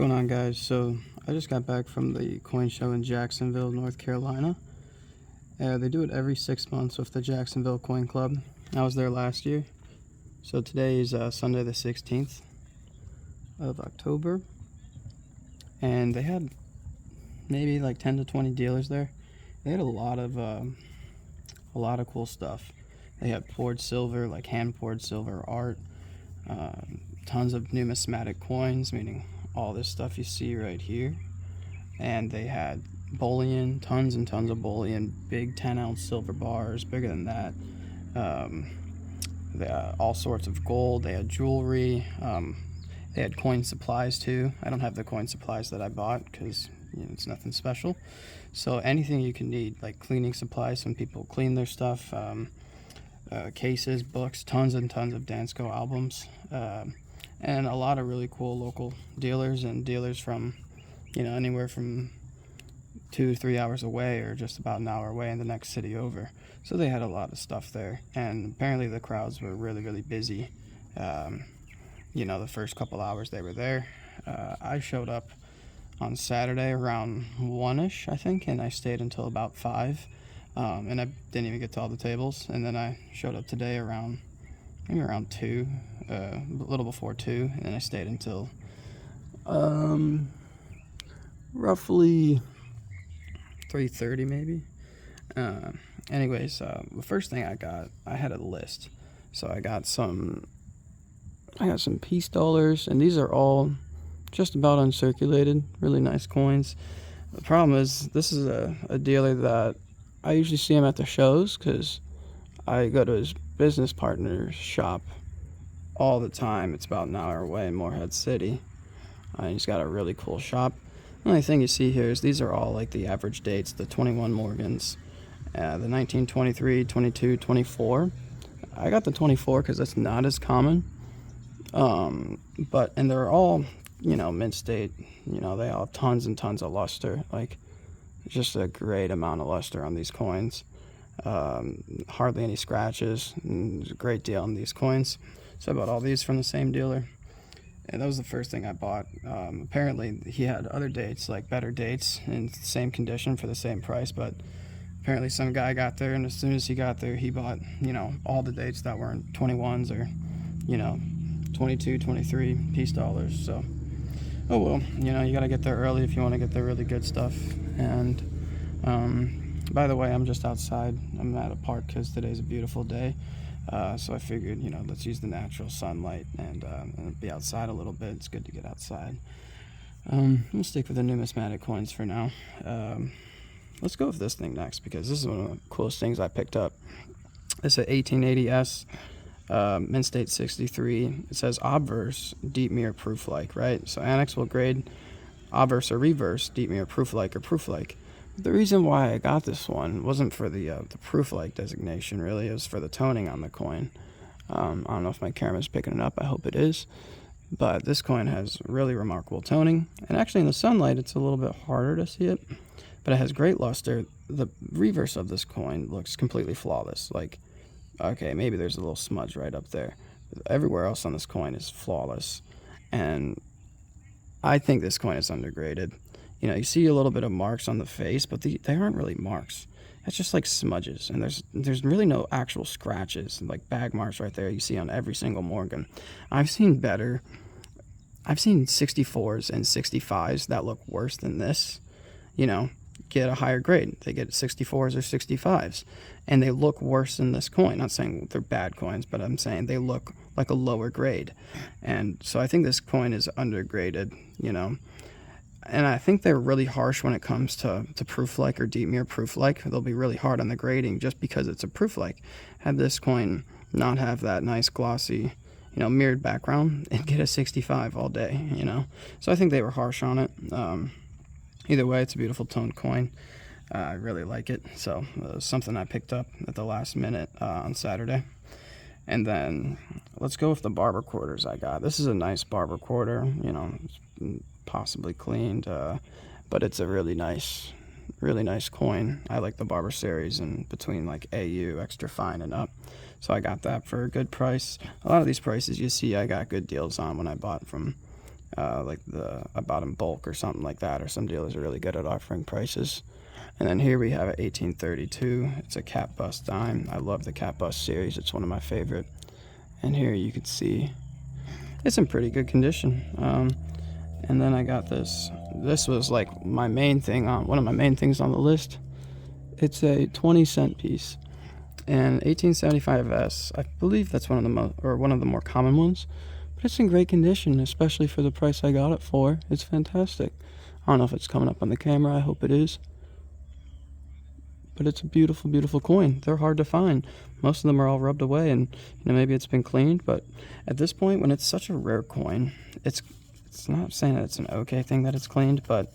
Going on, guys? So I just got back from the coin show in Jacksonville, North Carolina. They do it every 6 months with the Jacksonville Coin Club. I was there last year. So today is Sunday the 16th of October, and they had maybe like 10 to 20 dealers there. They had a lot of cool stuff. They had poured silver, like hand poured silver art, tons of numismatic coins, meaning all this stuff you see right here. And they had bullion, tons and tons of bullion, big 10-ounce silver bars, bigger than that. They had all sorts of gold. They had jewelry. They had coin supplies too. I don't have the coin supplies that I bought because it's nothing special. So anything you can need, like cleaning supplies when people clean their stuff, cases, books, tons and tons of Dansko albums, and a lot of really cool local dealers and dealers from, anywhere from 2 to 3 hours away or just about an hour away in the next city over. So they had a lot of stuff there, and apparently the crowds were really, really busy. The first couple hours they were there. I showed up on Saturday around 1-ish, I think, and I stayed until about 5. And I didn't even get to all the tables. And then I showed up today around 2, a little before 2, and then I stayed until roughly 3:30 maybe. Anyways, the first thing I had a list. So I got some peace dollars, and these are all just about uncirculated, really nice coins. The problem is, this is a dealer that I usually see him at the shows because I go to his business partner's shop all the time. It's about an hour away in Morehead City. He's got a really cool shop. The only thing you see here is these are all like the average dates, the 21 Morgans, the 1923, 22, 24. I got the 24 because that's not as common. And they're all, mint state. They all have tons and tons of luster. Like, just a great amount of luster on these coins. Hardly any scratches. There's a great deal on these coins. So I bought all these from the same dealer. And that was the first thing I bought. Apparently he had other dates, like better dates in the same condition for the same price, but apparently some guy got there, and as soon as he got there, he bought, all the dates that weren't 21s or, 22, 23 peace dollars. So, oh well, you gotta get there early if you want to get the really good stuff. And by the way, I'm just outside. I'm at a park because today's a beautiful day. So I figured, let's use the natural sunlight and be outside a little bit. It's good to get outside. We'll stick with the numismatic coins for now. Let's go with this thing next, because this is one of the coolest things I picked up. It's an 1880S, mint state 63. It says obverse, deep mirror proof-like, right? So annex will grade obverse or reverse, deep mirror proof-like or proof-like. The reason why I got this one wasn't for the proof-like designation, really. It was for the toning on the coin. I don't know if my camera's picking it up. I hope it is. But this coin has really remarkable toning. And actually in the sunlight, it's a little bit harder to see it. But it has great luster. The reverse of this coin looks completely flawless. Like, okay, maybe there's a little smudge right up there. Everywhere else on this coin is flawless. And I think this coin is undergraded. You see a little bit of marks on the face, but they aren't really marks. It's just like smudges, and there's really no actual scratches, like bag marks right there you see on every single Morgan. I've seen 64s and 65s that look worse than this, get a higher grade. They get 64s or 65s, and they look worse than this coin. Not saying they're bad coins, but I'm saying they look like a lower grade. And so I think this coin is undergraded, And I think they're really harsh when it comes to proof-like or deep mirror proof-like. They'll be really hard on the grading just because it's a proof-like. Had this coin not have that nice glossy, mirrored background, it'd get a 65 all day, So I think they were harsh on it. Either way, it's a beautiful toned coin. I really like it. So it was something I picked up at the last minute on Saturday. And then let's go with the Barber Quarters I got. This is a nice Barber Quarter, possibly cleaned, but it's a really nice coin. I like the Barber series, and between like AU, extra fine, and up. So I got that for a good price. A lot of these prices you see I got good deals on when I bought from like I bought in bulk or something like that, or some dealers are really good at offering prices. And then here we have an 1832. It's a cap bust dime. I love the cap bust series. It's one of my favorite. And here you can see it's in pretty good condition. And then I got this. This was like my main thing on one of my main things on the list. It's a 20-cent piece, and 1875S. I believe that's one of the more common ones, but it's in great condition, especially for the price I got it for. It's fantastic. I don't know if it's coming up on the camera. I hope it is. But it's a beautiful, beautiful coin. They're hard to find. Most of them are all rubbed away, and maybe it's been cleaned. But at this point, when it's such a rare coin, it's not saying that it's an okay thing that it's cleaned, but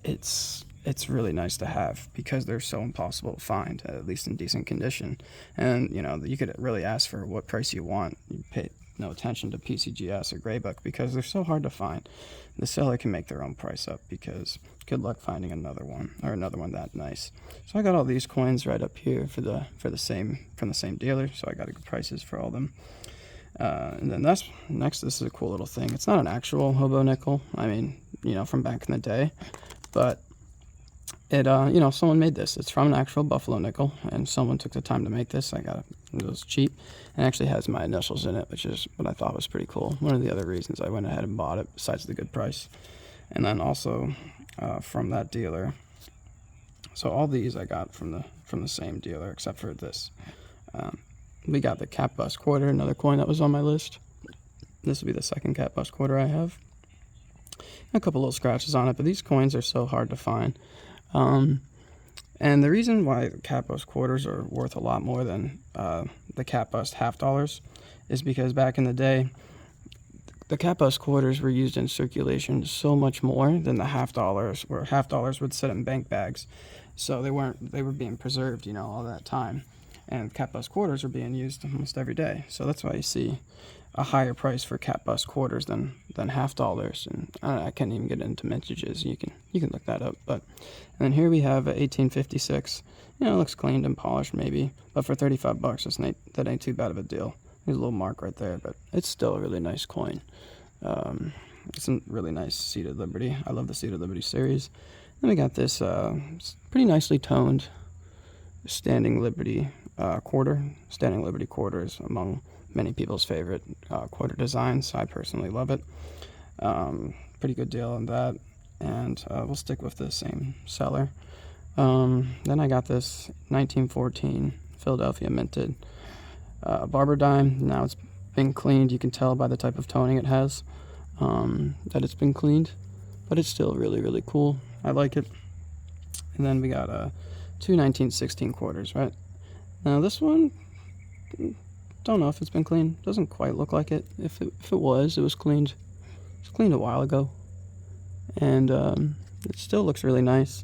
it's really nice to have because they're so impossible to find, at least in decent condition. And you could really ask for what price you want. You pay no attention to PCGS or Graybook because they're so hard to find. The seller can make their own price up because good luck finding another one that nice. So I got all these coins right up here from the same dealer, so I got good prices for all of them. And then next, this is a cool little thing. It's not an actual hobo nickel. I mean, from back in the day, but it, someone made this. It's from an actual buffalo nickel, and someone took the time to make this. I got it. It was cheap, and actually has my initials in it, which is what I thought was pretty cool. One of the other reasons I went ahead and bought it, besides the good price. And then also from that dealer. So all these I got from the same dealer, except for this. We got the cap bust quarter, another coin that was on my list. This will be the second cap bust quarter I have. A couple little scratches on it, but these coins are so hard to find. And the reason why cap bust quarters are worth a lot more than the cap bust half dollars is because back in the day, the cap bust quarters were used in circulation so much more than the half dollars, where half dollars would sit in bank bags. So they were being preserved, all that time. And cap bust quarters are being used almost every day. So that's why you see a higher price for cap bust quarters than half dollars. And I can't even get into mintages. You can look that up. But and then here we have a 1856. It looks cleaned and polished maybe, but for $35, that ain't too bad of a deal. There's a little mark right there, but it's still a really nice coin. It's a really nice Seated Liberty. I love the Seated Liberty series. Then we got this pretty nicely toned Standing Liberty quarter. Standing Liberty quarter is among many people's favorite quarter designs. I personally love it. Pretty good deal on that, and we'll stick with the same seller. Then I got this 1914 Philadelphia minted Barber dime. Now it's been cleaned. You can tell by the type of toning it has that it's been cleaned, but it's still really, really cool. I like it. And then we got two 1916 quarters, right? Now this one, don't know if it's been cleaned. Doesn't quite look like it. If it was cleaned. It was cleaned a while ago, and it still looks really nice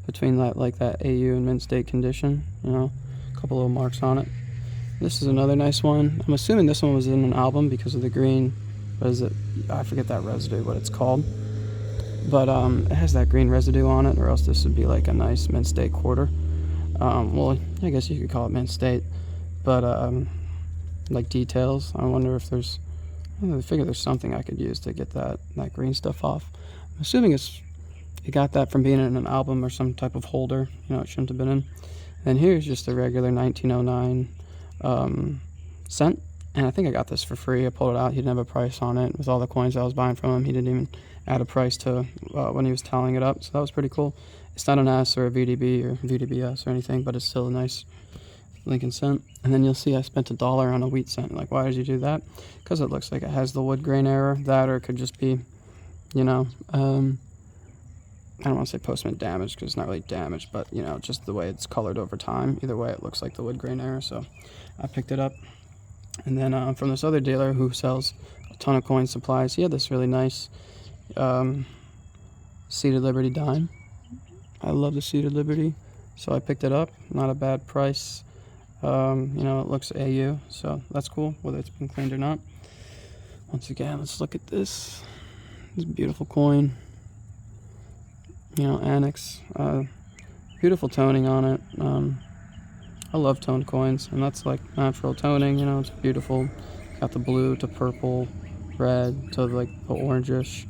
between that AU and mint state condition. A couple little marks on it. This is another nice one. I'm assuming this one was in an album because of the green. What is it? I forget that residue, what it's called. But it has that green residue on it, or else this would be like a nice mint state quarter. Well, I guess you could call it mint state, but like details. I wonder if I figure there's something I could use to get that green stuff off. I'm assuming it got that from being in an album or some type of holder. It shouldn't have been in. And here's just a regular 1909 cent. And I think I got this for free. I pulled it out. He didn't have a price on it. With all the coins I was buying from him, he didn't even add a price to when he was tallying it up. So that was pretty cool. It's not an S or a VDB or VDBS or anything, but it's still a nice Lincoln cent. And then you'll see I spent $1 on a wheat cent. Like, why did you do that? Because it looks like it has the wood grain error. That, or it could just be, I don't want to say post-mint damage because it's not really damaged, but, just the way it's colored over time. Either way, it looks like the wood grain error. So I picked it up. And then from this other dealer who sells a ton of coin supplies, he had this really nice Seated Liberty dime. I love the Seated Liberty, so I picked it up. Not a bad price. It looks AU, so that's cool, whether it's been cleaned or not. Once again, let's look at this. It's a beautiful coin. Annex. Beautiful toning on it. I love toned coins, and that's like natural toning. It's beautiful. Got the blue to purple red to like the orangish.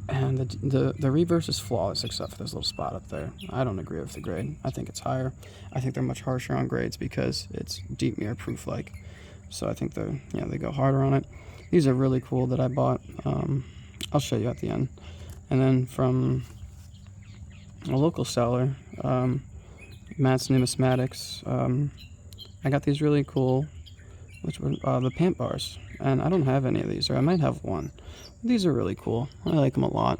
And the reverse is flawless except for this little spot up there. I don't agree with the grade. I think it's higher. I think they're much harsher on grades because it's deep mirror proof like. So I think they go harder on it. These are really cool that I bought. I'll show you at the end. And then from a local seller, Matt's Numismatics, I got these really cool, which were the pant bars. And I don't have any of these, or I might have one. These are really cool. I like them a lot.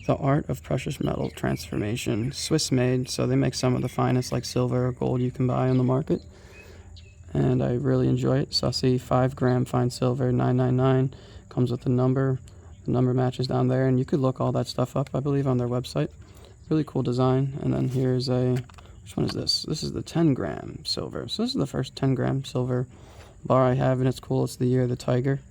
The Art of Precious Metal Transformation, Swiss made, so they make some of the finest like silver or gold you can buy on the market. And I really enjoy it. So I see 5 gram fine silver, $9.99, comes with the number. The number matches down there, and you could look all that stuff up, I believe, on their website. Really cool design. And then here's which one is this? This is the 10 gram silver. So this is the first 10 gram silver bar I have, and it's cool. It's the year of the tiger,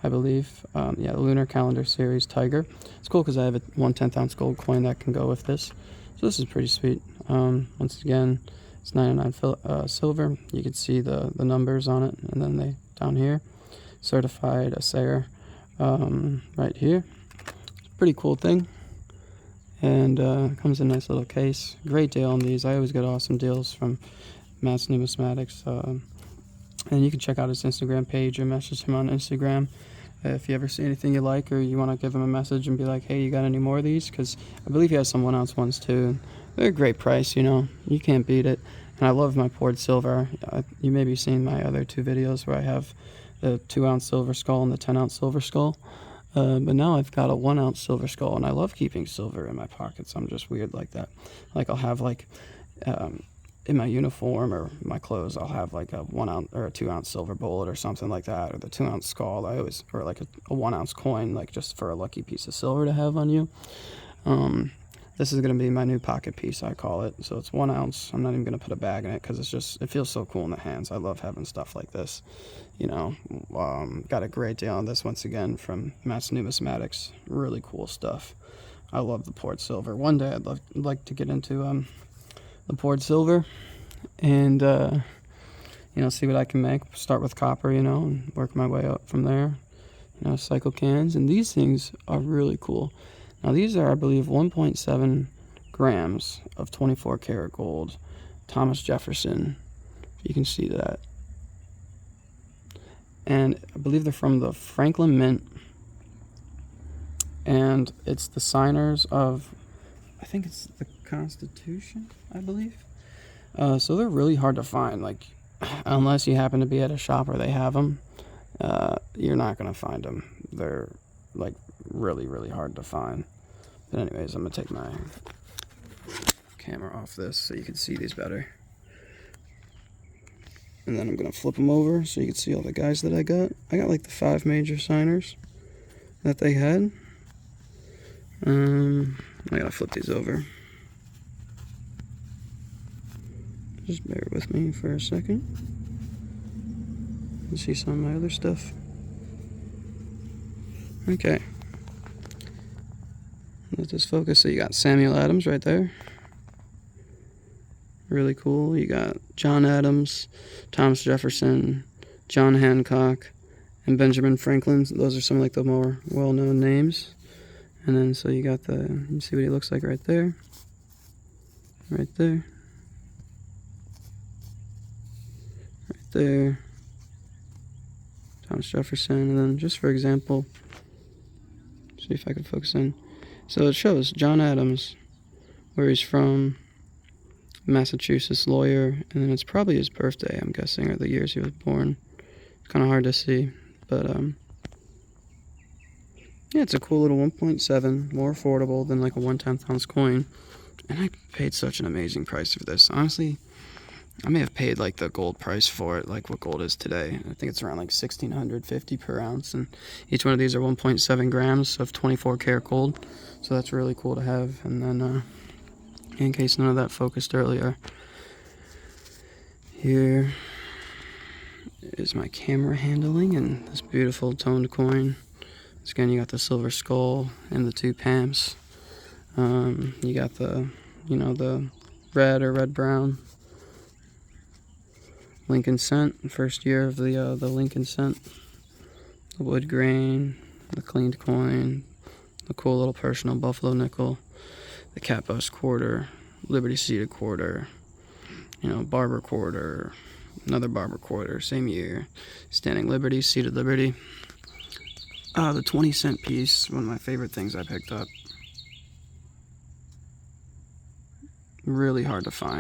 I believe. Yeah, the Lunar Calendar Series Tiger. It's cool because I have a 1/10 ounce gold coin that can go with this. So this is pretty sweet. Once again, it's 99 silver. You can see the numbers on it, and then they down here, certified Acer, right here. It's a pretty cool thing, and comes in a nice little case. Great deal on these. I always get awesome deals from Matt's Numismatics. And you can check out his Instagram page or message him on Instagram if you ever see anything you like, or you want to give him a message and be like, hey, you got any more of these? Because I believe he has some 1 ounce ones too. They're a great price, you know. You can't beat it. And I love my poured silver. You may be seeing my other 2 videos where I have the 2 ounce silver skull and the 10 ounce silver skull. But now I've got a 1 ounce silver skull, and I love keeping silver in my pockets. I'm just weird like that. Like I'll have like in my uniform or my clothes, I'll have like a 1 ounce or a 2 ounce silver bullet or something like that, or the 2 ounce skull. Or like a 1 ounce coin, like just for a lucky piece of silver to have on you. This is going to be my new pocket piece, I call it. So it's 1 ounce. I'm not even going to put a bag in it because it feels so cool in the hands. I love having stuff like this, you know. Got a great deal on this once again from Matt's Numismatics. Really cool stuff. I love the poured silver. One day I'd like to get into the poured silver and see what I can make. Start with copper, and work my way up from there. Cycle cans, and these things are really cool. Now these are, I believe, 1.7 grams of 24 karat gold, Thomas Jefferson. You can see that. And I believe they're from the Franklin Mint, and it's the signers of, I think it's the Constitution, I believe. So they're really hard to find. Like, unless you happen to be at a shop where they have them, you're not going to find them. They're like really, really hard to find. But anyways, I'm going to take my camera off this so you can see these better. And then I'm going to flip them over so you can see all the guys that I got. I got like the 5 major signers that they had. I gotta flip these over. Just bear with me for a second. You see some of my other stuff. Okay. Let this focus. So you got Samuel Adams right there. Really cool. You got John Adams, Thomas Jefferson, John Hancock, and Benjamin Franklin. Those are some like the more well-known names. And then so you got you see what he looks like right there. Right there. Right there. Thomas Jefferson. And then just for example, see if I can focus in. So it shows John Adams, where he's from, Massachusetts lawyer, and then it's probably his birthday, I'm guessing, or the years he was born. It's kind of hard to see, but yeah, it's a cool little 1.7, more affordable than like a 1/10 ounce coin. And I paid such an amazing price for this. Honestly, I may have paid like the gold price for it, like what gold is today. I think it's around like $1,650 per ounce, and each one of these are 1.7 grams of 24 karat gold. So that's really cool to have. And then in case none of that focused earlier, here is my camera handling and this beautiful toned coin. So again, you got the silver skull and the 2 pamps. You got the red or red-brown Lincoln cent, first year of the Lincoln cent. the wood grain, the cleaned coin, the cool little personal buffalo nickel, the cat bust quarter, Liberty seated quarter, Barber quarter, another Barber quarter, same year, standing Liberty, seated Liberty. The 20-cent piece, one of my favorite things I picked up. Really hard to find.